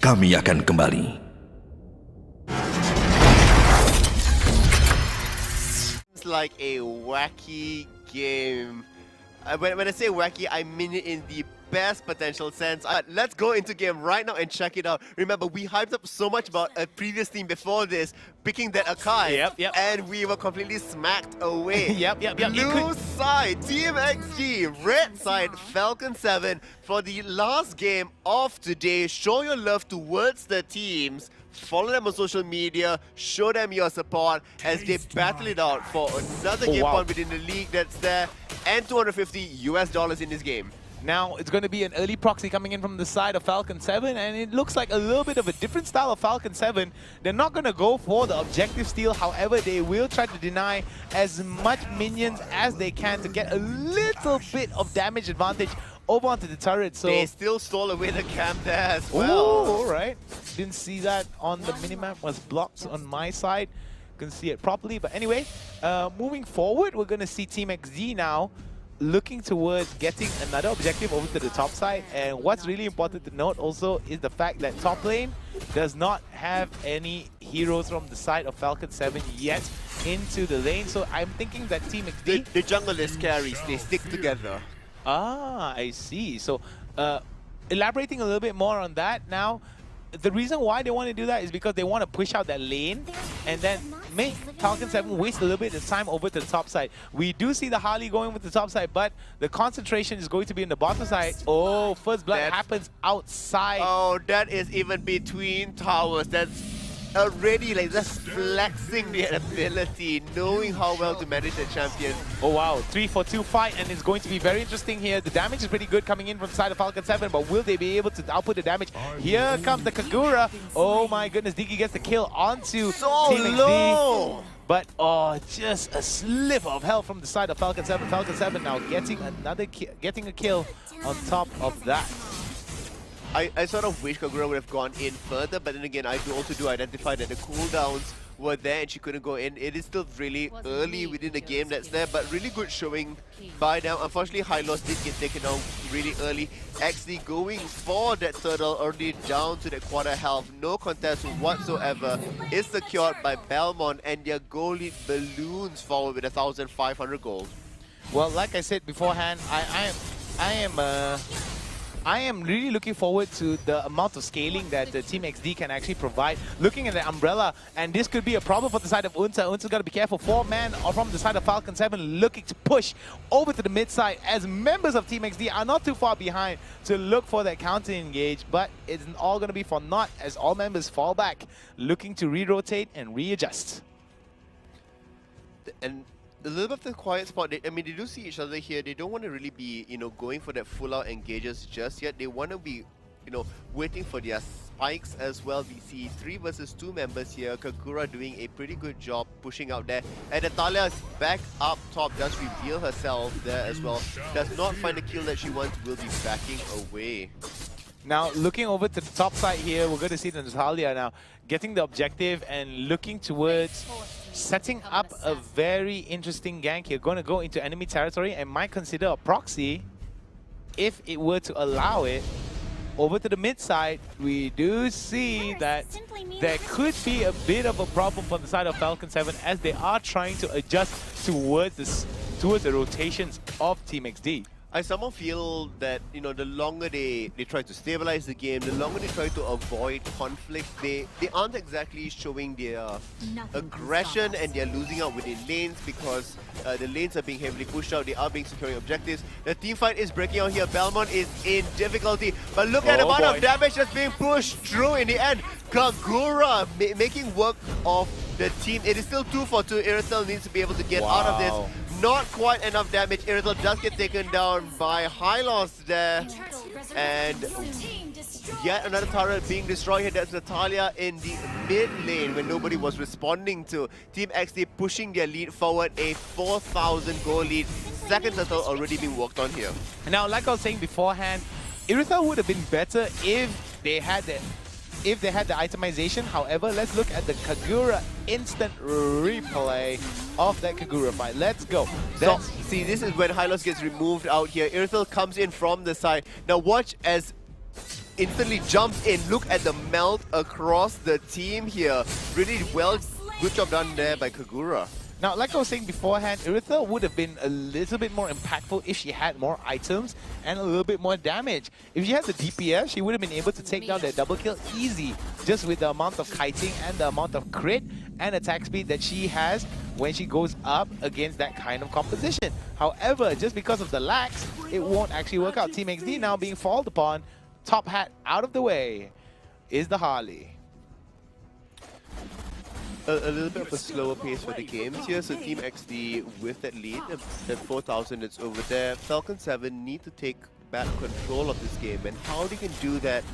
Kami akan kembali. It's like a wacky game. When I say wacky, I mean it in the best potential sense. Let's go into game right now and check it out. Remember, we hyped up so much about a previous team before this, picking that Akai, Yep. and we were completely smacked away. Yep. Blue side, Team XD, red side, FALCON7. For the last game of today, show your love towards the teams. Follow them on social media, show them your support as they battle it out for another game point within the league that's there, and $250 in this game. Now, it's going to be an early proxy coming in from the side of FALCON7, and it looks like a little bit of a different style of FALCON7. They're not going to go for the objective steal, however, they will try to deny as much minions as they can to get a little bit of damage advantage over onto the turret. So they still stole away the camp there as well. Oh, alright. Didn't see that on the minimap, was blocked on my side. Couldn't see it properly, but anyway, moving forward, we're going to see Team XD now looking towards getting another objective over to the top side. And what's really important to note also is the fact that top lane does not have any heroes from the side of FALCON7 yet into the lane. So I'm thinking that Team XD... The jungle is carries, they stick together. Ah, I see. So elaborating a little bit more on that now, the reason why they want to do that is because they want to push out that lane and then make FALCON7 waste a little bit of time over to the top side. We do see the Harley going with the top side, but the concentration is going to be in the bottom side. Oh, first blood happens outside. Oh, that is even between towers. That's already like just flexing their ability, knowing how well to manage the champion. Oh wow, 3-for-2 fight, and it's going to be very interesting here. The damage is pretty good coming in from the side of FALCON7, but will they be able to output the damage? Here comes the Kagura. Oh my goodness, Diki gets the kill onto Team XD. But just a sliver of health from the side of FALCON7. FALCON7 now getting a kill on top of that. I sort of wish Kagura would have gone in further, but then again, I do identify that the cooldowns were there and she couldn't go in. It is still really early within the game that's there, but really good showing by them. Unfortunately, Hylos did get taken down really early. XD going for that turtle, already down to the quarter health. No contest whatsoever. Is secured by Belmont, and their goal lead balloons forward with 1,500 gold. Well, like I said beforehand, I am really looking forward to the amount of scaling that the Team XD can actually provide. Looking at the umbrella, and this could be a problem for the side of Unta. Unta's got to be careful. 4-man from the side of FALCON7 looking to push over to the mid side as members of Team XD are not too far behind to look for that counter engage, but it's all going to be for naught as all members fall back, looking to re-rotate and readjust. And a little bit of the quiet spot, I mean, they do see each other here. They don't want to really be, going for that full-out engages just yet. They want to be, waiting for their spikes as well. We see 3 versus 2 members here. Kagura doing a pretty good job pushing out there. And Natalia is back up top, does reveal herself there as well. Does not find the kill that she wants, will be backing away. Now, looking over to the top side here, we're going to see the Natalia now getting the objective and looking towards setting up a very interesting gank here. Going to go into enemy territory and might consider a proxy if it were to allow it. Over to the mid side, we do see that there could be a bit of a problem from the side of FALCON7 as they are trying to adjust towards the rotations of Team XD. I somehow feel that, the longer they try to stabilize the game, the longer they try to avoid conflict, they aren't exactly showing their aggression, and they're losing out within lanes because the lanes are being heavily pushed out, they are being securing objectives. The team fight is breaking out here, Belmont is in difficulty, but look at the amount of damage that's being pushed through in the end. Kagura making work of the team. It is still 2-for-2, Iritel needs to be able to get out of this. Not quite enough damage. Iritel does get taken down by Hylos there. And yet another turret being destroyed here. That's Natalia in the mid lane when nobody was responding to Team XD pushing their lead forward. A 4,000 goal lead. Second turtle already being worked on here. Now, like I was saying beforehand, Iritel would have been better if they had the itemization. However, let's look at the Kagura instant replay of that Kagura fight. Let's go. So, see, this is when Hylos gets removed out here. Iritel comes in from the side. Now watch as instantly jumps in. Look at the melt across the team here. Really well, good job done there by Kagura. Now, like I was saying beforehand, Aretha would have been a little bit more impactful if she had more items and a little bit more damage. If she had the DPS, she would have been able to take down that double kill easy, just with the amount of kiting and the amount of crit and attack speed that she has when she goes up against that kind of composition. However, just because of the lags, it won't actually work out. Team XD now being called upon. Top hat out of the way is the Harley. A little bit of a slower pace for the games here, so Team XD with that lead, that 4,000 that's over there. FALCON7 need to take back control of this game, and how they can do that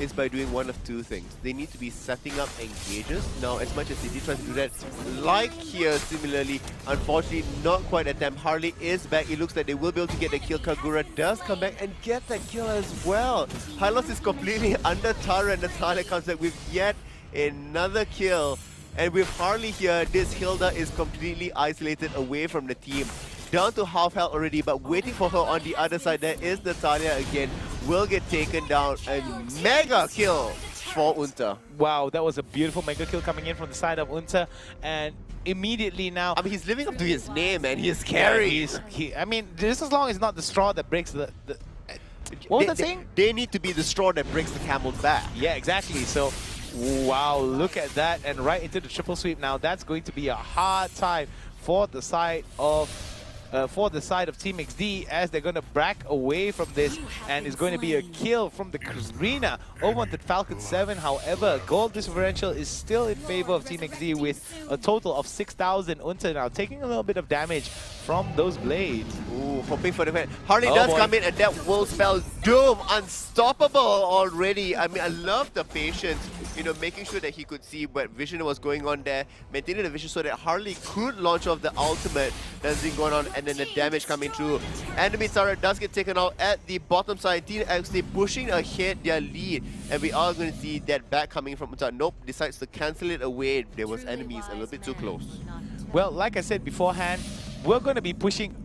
is by doing one of two things. They need to be setting up engages. Now, as much as they did try to do that, like here, similarly, unfortunately, not quite at them. Harley is back. It looks like they will be able to get the kill. Kagura does come back and get that kill as well. Hylos is completely under Tara, and Natalia comes back with yet another kill. And with Harley here, this Hilda is completely isolated away from the team. Down to half health already, but waiting for her on the other side, there is Natalia again. Will get taken down. A mega kill for Unta. Wow, that was a beautiful mega kill coming in from the side of Unta. And immediately now... I mean, he's living up to his name, man. He is scary. I mean, just as long as it's not the straw that breaks the what was that saying? They need to be the straw that breaks the camel's back. Yeah, exactly. So... wow, look at that, and right into the triple sweep. Now that's going to be a hard time for the side of Team XD, as they're going to back away from this, and it's going to be a kill from the Karina over on the FALCON7. However, gold differential is still in favor of Team XD with a total of 6,000. Unta now taking a little bit of damage from those blades. Ooh, hoping for the fan. Harley does come in, and that will spell Doom, unstoppable already. I mean, I love the patience, you know, making sure that he could see what vision was going on there, maintaining the vision so that Harley could launch off the ultimate that's been going on, and then the damage coming through. Enemy turret does get taken out at the bottom side. Team XD pushing ahead their lead, and we are going to see that back coming from Unta. Nope, decides to cancel it away. There was enemies a little bit too close. Well, like I said beforehand, we're going to be pushing,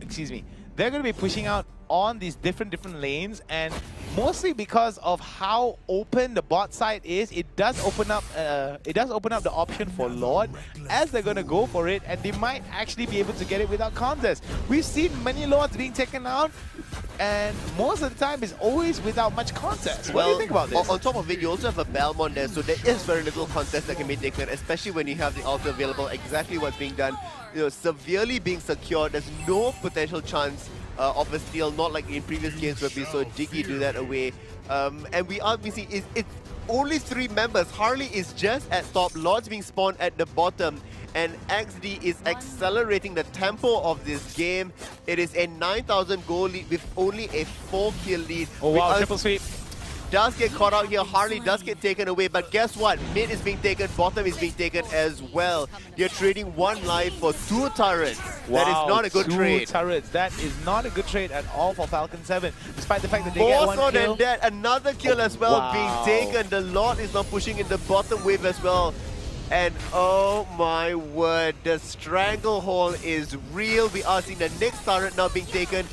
they're going to be pushing out on these different lanes, and mostly because of how open the bot side is, it does open up the option for Lord, as they're going to go for it, and they might actually be able to get it without contest. We've seen many Lords being taken out, and most of the time it's always without much contest. What do you think about this? On top of it, you also have a Belmont there, so there is very little contest that can be taken, especially when you have the ulti available. Exactly what's being done, you know, severely being secured. There's no potential chance of a steal, not like in previous games where we saw Jiggy do that away. And we are missing, it's only 3 members. Harley is just at top, Lords being spawned at the bottom, and XD is accelerating the tempo of this game. It is a 9,000 goal lead with only a 4-kill lead. Oh wow, triple sweep. Does get caught out here. Harley does get taken away, but guess what? Mid is being taken, bottom is being taken as well. You're trading 1 life for 2 turrets. Wow, that is not a good trade. 2 turrets. That is not a good trade at all for FALCON7, despite the fact that they get 1 kill. More than that, another kill as well being taken. The Lord is now pushing in the bottom wave as well. And oh my word, the stranglehold is real. We are seeing the next turret now being taken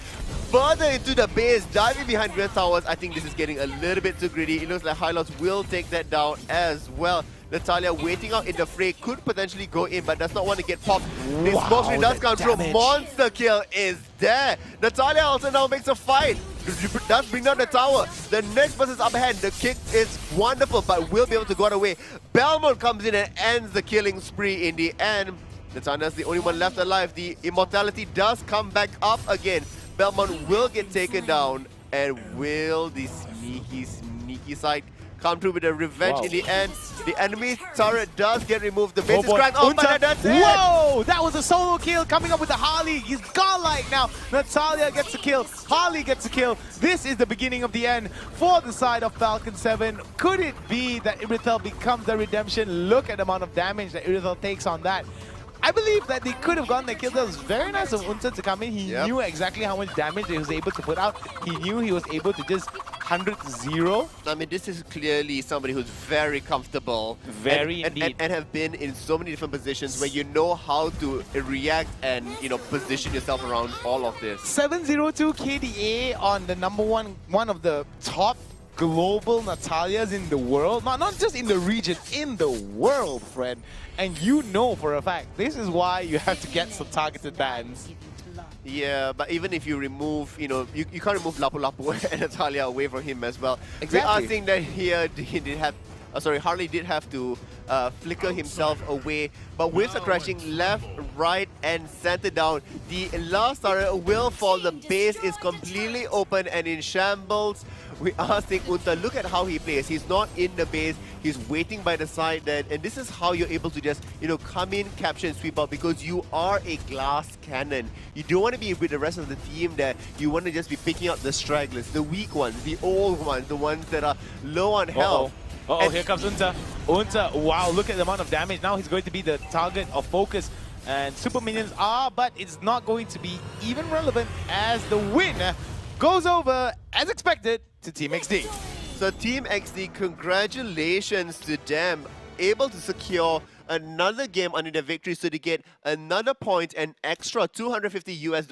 further into the base, diving behind Red Towers. I think this is getting a little bit too greedy. It looks like Hylos will take that down as well. Natalia waiting out in the fray, could potentially go in, but does not want to get popped. This smoke screen does come through. Monster kill is there. Natalia also now makes a fight. Does bring down the tower. The next person's up ahead. The kick is wonderful, but will be able to go away. Belmont comes in and ends the killing spree in the end. Natalia's the only one left alive. The immortality does come back up again. Belmont will get taken down, and will the sneaky side come through with a revenge in the end. The enemy turret does get removed. The base is cracked open, and that's it! Whoa! That was a solo kill coming up with the Harley. He's godlike now. Natalia gets a kill. Harley gets a kill. This is the beginning of the end for the side of FALCON7. Could it be that Irithel becomes the redemption? Look at the amount of damage that Irithel takes on that. I believe that they could have gotten the kill. That was very nice of Unta to come in. He knew exactly how much damage he was able to put out. He knew he was able to just 100-0. I mean, this is clearly somebody who's very comfortable. Indeed. And have been in so many different positions where you know how to react and, you know, position yourself around all of this. 702 KDA on the number one of the top global Natalias in the world. Not just in the region, in the world, friend. And you know for a fact, this is why you have to get some targeted bans. Yeah, but even if you remove, you can't remove Lapu Lapu and Natalia away from him as well. Exactly. We are seeing that here he did have, Harley did have to flicker himself away, but waves are crashing left, right, and center down. The last turret will fall. The base is completely open and in shambles. We are seeing Unta. Look at how he plays. He's not in the base. He's waiting by the side there, and this is how you're able to just, come in, capture, and sweep out, because you are a glass cannon. You don't want to be with the rest of the team there. You want to just be picking up the stragglers, the weak ones, the old ones, the ones that are low on health. Uh-oh, here comes Unta. Unta, wow, look at the amount of damage. Now he's going to be the target of focus. And super minions are, but it's not going to be even relevant as the win goes over, as expected, to Team XD. So Team XD, congratulations to them. Able to secure another game under their victory, so they get another point and extra $250 US.